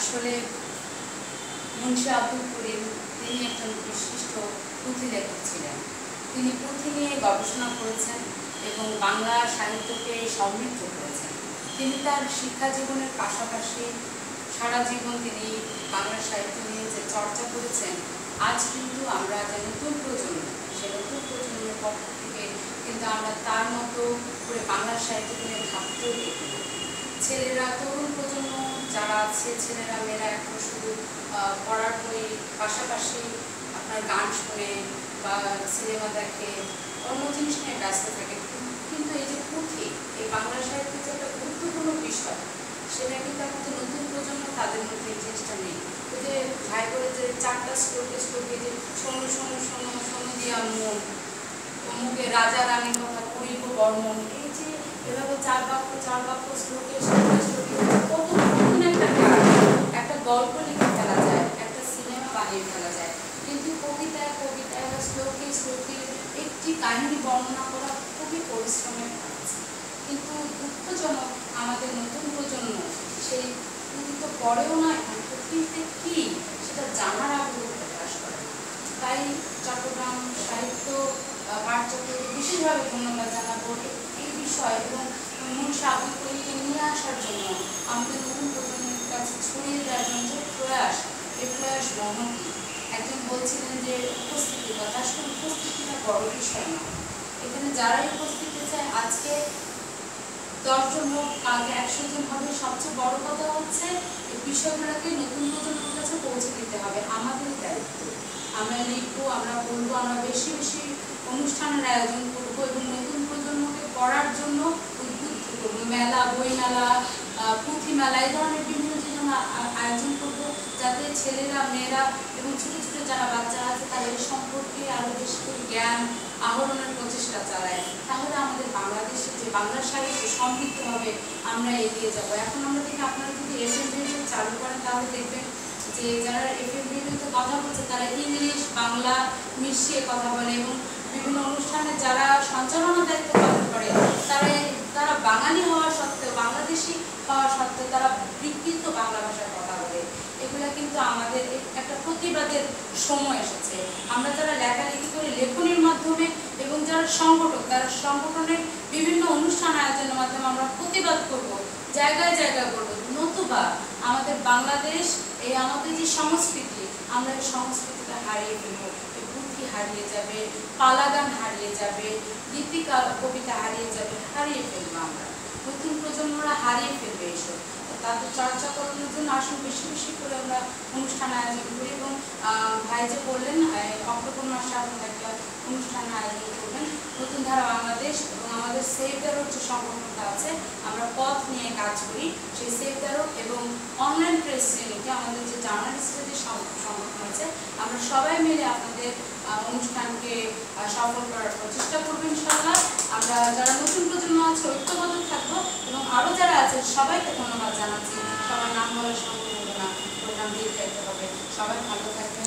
আসলে মুন্সি আব্দুল করিম তিনি একজন বিশিষ্ট পুঁথি লেখক ছিলেন। তিনি পুঁথি নিয়ে গবেষণা করেছেন এবং বাংলা সাহিত্যকে সমৃদ্ধ করেছেন। তিনি তার শিক্ষা জীবনের পাশাপাশি সারা জীবন তিনি বাংলা সাহিত্য নিয়ে যে চর্চা করেছেন, আজ কিন্তু আমরা যে নতুন প্রজন্ম, সে নতুন প্রজন্মের পক্ষ থেকে কিন্তু আমরা তার মতো করে বাংলা সাহিত্য নিয়ে ভাবতেও দেখি। ছেলেরা, তরুণ প্রজন্ম যারা আছে, ছেলেরা মেয়েরা এখন শুধু পড়ার বই পাশাপাশি আপনার গান শুনে বা সিনেমা দেখে, অন্য জিনিস নিয়ে ব্যস্ত থাকে। কিন্তু এই যে পুঁথি, এই বাংলা সাহিত্যের যে একটা গুরুত্বপূর্ণ বিষয়, সেটা কিন্তু এখন যে নতুন প্রজন্ম তাদের মধ্যে এই জিনিসটা নেই। ওই যে ভাই বলে যে 4টা শ্লোকে যে শোনো শোনো শোনো শোনো দিয়া মন, মুখে রাজা রানীর কথা করিব বর্মন, এই যে এভাবে চার বাক্য শ্লোকে কত নতুন একটা গল্প লিখে ফেলা যায়, একটা সিনেমা বানিয়ে ফেলা যায়। কিন্তু কবিতায় বা শ্লোকে একটি কাহিনী বর্ণনা করা খুবই পরিশ্রমের কাজ। কিন্তু দুঃখজনক, আমাদের নতুন প্রজন্ম সেই পুঁথি তো পড়েও না, এবং পুঁথিতে কি সেটা জানার আগ্রহ প্রকাশ করে। তাই চট্টগ্রাম সাহিত্য পাঠচক্রকে বিশেষভাবে ধন্যবাদ জানাবো এই বিষয় এবং মুন্সি আব্দুল করিমকে নিয়ে আসার জন্য, আমাদের নতুন প্রজন্মের কাছে ছড়িয়ে দেওয়ার জন্য যে প্রয়াস, এই প্রয়াস মহৎ। একজন বলছিলেন যে উপস্থিতি কথা, আসলে উপস্থিতিটা বড় বিষয় না। এখানে যারাই উপস্থিত চায়, আজকে 10 জন হোক, কালকে 100 জন হবে, সবচেয়ে বড় কথা হচ্ছে এই বিষয়গুলোকে নতুন প্রজন্মের কাছে পৌঁছে দিতে হবে। আমাদের দায়িত্ব, আমরা লিখবো, আমরা বলবো, আমরা বেশি বেশি অনুষ্ঠানের আয়োজন করবো এবং নতুন প্রজন্মকে পড়ার জন্য উদ্বুদ্ধ করবো। মেলা, বই মেলা, পুঁথি মেলা, এই ধরনের বিভিন্ন জিনিস আয়োজন করবো, যাতে ছেলেরা, মেয়েরা এবং ছোট ছোট যারা বাচ্চারা আছে তারা এই সম্পর্কে আরো বেশি করে জ্ঞান আহরণের প্রচেষ্টা চালায়। তাহলে আমাদের বাংলাদেশে যে বাংলা সাহিত্য সমৃদ্ধ হবে, আমরা এগিয়ে যাবো। এখন আমরা দেখি, আপনারা যদি FM রেডিও চালু করেন তাহলে দেখবেন যে যারা FM রেডিওতে কথা বলছে তারা ইংলিশ বাংলা মিশিয়ে কথা বলে, এবং বিভিন্ন অনুষ্ঠানে যারা সঞ্চালনার দায়িত্ব পালন করে তারা বাঙালি হওয়া সত্ত্বেও, বাংলাদেশি হওয়া সত্ত্বেও তারা বিকৃত বাংলা ভাষায় কথা বলে। এগুলা কিন্তু আমাদের একটা প্রতিবাদের সময় এসেছে। আমরা যারা লেখালেখি করে লেখনির মাধ্যমে এবং যারা সংগঠক, তারা সংগঠনের বিভিন্ন অনুষ্ঠান আয়োজনের মাধ্যমে আমরা প্রতিবাদ করব, জায়গায় জায়গায় করবো। নতুবা আমাদের বাংলাদেশ, এই আমাদের যে সংস্কৃতি, আমরা এই সংস্কৃতিটা হারিয়ে ফেলবো। পুঁথি হারিয়ে যাবে, পালা গান হারিয়ে যাবে, গীতিকা কবিতা হারিয়ে যাবে, হারিয়ে ফেলবো আমরা। নতুন প্রজন্মরা হারিয়ে ফেলবে এইসব। তাদের চর্চা করানোর জন্য আসলে বেশি বেশি করে আমরা অনুষ্ঠান আয়োজন করি। এবং ভাই যে বললেন অক্টোবর মাসে আপনারা একটা অনুষ্ঠান আয়োজন করবেন, নতুন ধারা বাংলাদেশ এবং আমাদের সেভ দ্য রোড যে সংগঠনটা আছে, আমরা পথ নিয়ে কাজ করি। সেই সেভ দ্য রোড এবং অনলাইন প্রেস শ্রেণীতে আমাদের যে জার্নালিস্টের যে সংগঠন আছে, আমরা সবাই মিলে আপনাদের অনুষ্ঠানকে সফল করার চেষ্টা করবো ইনশাআল্লাহ। আমরা যারা নতুন প্রজন্ম আছে ঐক্যবদ্ধ থাকবো, এবং আরো যারা আছে সবাইকে ধন্যবাদ জানাচ্ছি। সবার নাম বলার সম্ভব হবে না, প্রোগ্রাম দিয়ে খাইতে হবে। সবাই ভালো থাকবেন।